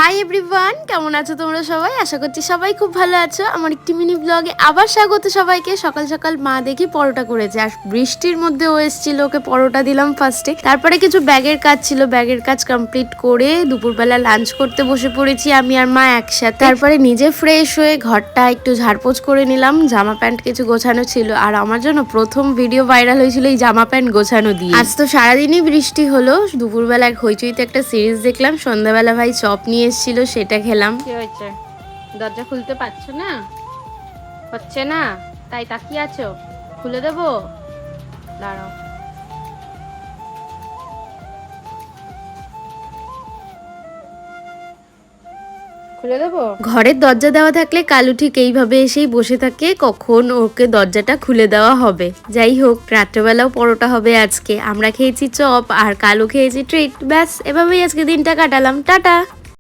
Hi everyone, কেমন আছো তোমরা সবাই? আশা করছি সবাই খুব ভালো আছো। আমার একটি মিনি ব্লগে আবার স্বাগত সবাইকে। সকাল সকাল মা দেখি পরোটা করেছে, আর বৃষ্টির মধ্যে ও এসেছিল, ওকে পরোটা দিলাম ফার্স্টে। তারপরে কিছু ব্যাগের কাজ ছিল, ব্যাগের কাজ কমপ্লিট করে দুপুরবেলা লাঞ্চ করতে বসে পড়েছি আমি আর মা একসাথে। তারপরে নিজে ফ্রেশ হয়ে ঘরটা একটু ঝাড়পোছ করে নিলাম, জামা প্যান্ট কিছু গোছানো ছিল। আর আমার জন্য প্রথম ভিডিও ভাইরাল হয়েছিল এই জামা প্যান্ট গোছানো দিয়ে। আজ তো সারাদিনই বৃষ্টি হলো। দুপুরবেলা এক হইচইতে একটা সিরিজ দেখলাম, সন্ধ্যাবেলা ভাই চপ নিয়ে এসেছিল, সেটা খেলাম। কি হয়েছে, দরজা খুলতে পারছো না? হচ্ছে না তাই তাকিয়ে আছো? খুলে দেবো, দাঁড়াও। খুলে দেবো। ঘরের দরজা দেওয়া থাকলে কালু ঠিক এইভাবে এসেই বসে থাকে, কখন ওকে দরজাটা খুলে দেওয়া হবে। যাই হোক, রাত্রেবেলাও পরোটা হবে আজকে। আমরা খেয়েছি চপ আর কালু খেয়েছি ট্রিট। ব্যাস এভাবেই আজকে দিনটা কাটালাম। টাটা।